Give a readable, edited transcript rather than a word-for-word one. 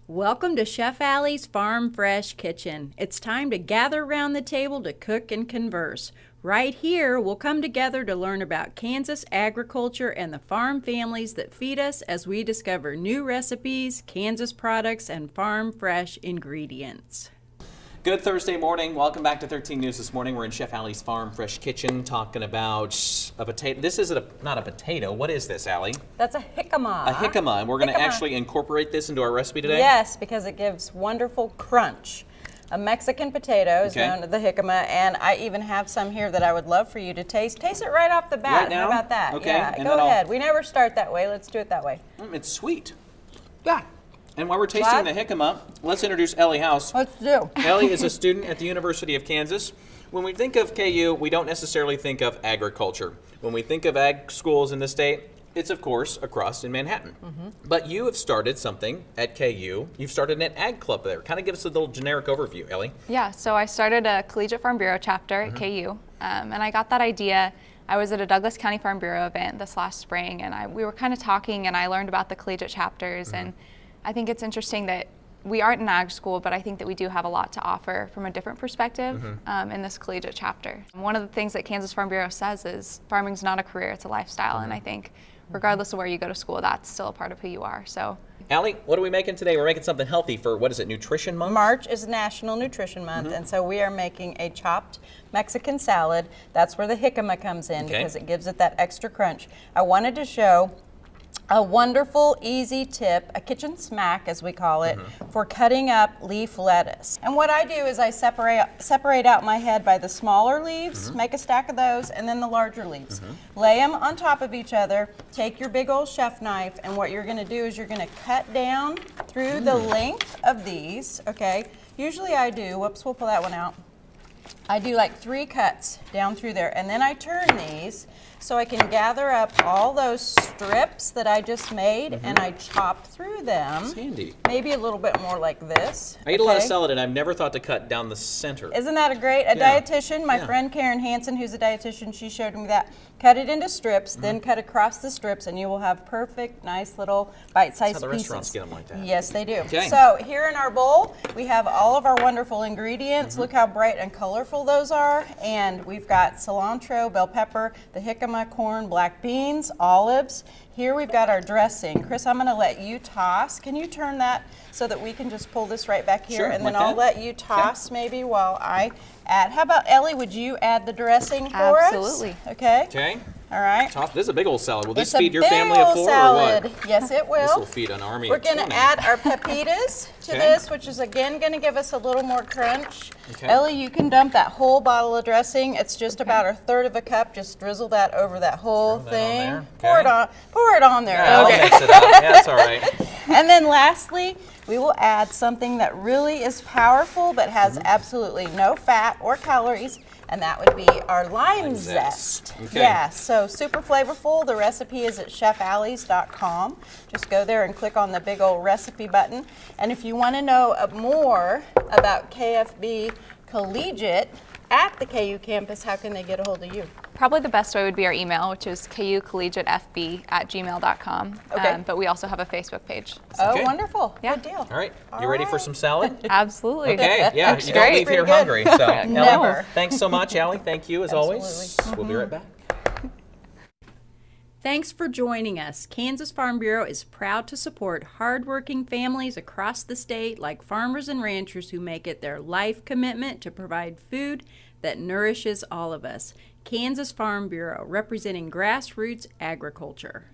Welcome to Chef Alli's Farm Fresh Kitchen. It's time to gather around the table to cook and converse. Right here, we'll come together to learn about Kansas agriculture and the farm families that feed us as we discover new recipes, Kansas products, and farm fresh ingredients. Good Thursday morning. Welcome back to 13 News this morning. We're in Chef Alli's Farm Fresh Kitchen talking about a potato. This is not a potato. What is this, Alli? That's a jicama. A jicama, and we're going to actually incorporate this into our recipe today? Yes, because it gives wonderful crunch. A Mexican potato is known as the jicama, and I even have some here that I would love for you to taste. Taste it right off the bat. Right now? How about that? Okay. Yeah, And go ahead. We never start that way. Let's do it that way. It's sweet. Yeah. And while we're tasting the jicama, let's introduce Ellie House. Let's do. Ellie is a student at the University of Kansas. When we think of KU, we don't necessarily think of agriculture. When we think of ag schools in the state, it's of course across in Manhattan. But you have started something at KU. You've started an ag club there. Kind of give us a little generic overview, Ellie. Yeah, so I started a Collegiate Farm Bureau chapter at KU, and I got that idea. I was at a Douglas County Farm Bureau event this last spring, and we were kind of talking, and I learned about the collegiate chapters, and I think it's interesting that we aren't an ag school, but I think that we do have a lot to offer from a different perspective in this collegiate chapter. One of the things that Kansas Farm Bureau says is farming's not a career, it's a lifestyle, and I think regardless of where you go to school, that's still a part of who you are. So, Alli, what are we making today? We're making something healthy for, what is it, Nutrition Month? March is National Nutrition Month, and so we are making a chopped Mexican salad. That's where the jicama comes in because it gives it that extra crunch. I wanted to show a wonderful, easy tip, a kitchen smack as we call it, for cutting up leaf lettuce. And what I do is I separate out my head by the smaller leaves, make a stack of those, and then the larger leaves. Lay them on top of each other, take your big old chef knife, and what you're gonna do is you're gonna cut down through the length of these, okay? Usually I do, whoops, we'll pull that one out. I do like 3 cuts down through there, and then I turn these so I can gather up all those strips that I just made and I chop through them. It's handy. Maybe a little bit more like this. I eat a lot of salad, and I've never thought to cut down the center. Isn't that a great? A dietitian, my friend Karen Hansen, who's a dietitian, she showed me that. Cut it into strips, then cut across the strips, and you will have perfect, nice little bite-sized pieces. That's how the restaurants get them like that. Yes, they do. Okay. So here in our bowl, we have all of our wonderful ingredients. Look how bright and colorful those are. And we've got cilantro, bell pepper, the jicama, corn, black beans, olives. Here we've got our dressing. Chris, I'm gonna let you toss. Can you turn that so that we can just pull this right back here? Sure, and like then I'll that. let you toss maybe while I add. How about Ellie, would you add the dressing for us? Absolutely. Okay. Okay. All right. This is a big old salad. Will this It's a feed your big family of old 4 salad. or what? Yes, it will. This will feed an army We're of going 20. to add our pepitas to Okay. this, which is again going to give us a little more crunch. Okay. Ellie, you can dump that whole bottle of dressing. It's just about 1/3 of a cup. Just drizzle that over that whole Throw that on thing. there. Pour Okay. it on. Pour it on there. Yeah, Okay. I'll mix it up. Yeah, that's all right. And then lastly, we will add something that really is powerful but has absolutely no fat or calories, and that would be our lime zest. Okay. Yeah, so super flavorful. The recipe is at chefallis.com. Just go there and click on the big old recipe button. And if you want to know more about KFB Collegiate at the KU campus, how can they get a hold of you? probably the best way would be our email, which is kucollegiatefb@gmail.com. Okay. But we also have a Facebook page. Oh, Okay. wonderful. Yeah. Good deal. All right. You ready for some salad? Absolutely. Okay. Yeah. That's You don't great. leave here Pretty good. hungry. So, Never. Ellie, thanks so much, Alli. Thank you as always. Absolutely. We'll be right back. Thanks for joining us. Kansas Farm Bureau is proud to support hardworking families across the state like farmers and ranchers who make it their life commitment to provide food that nourishes all of us. Kansas Farm Bureau, representing grassroots agriculture.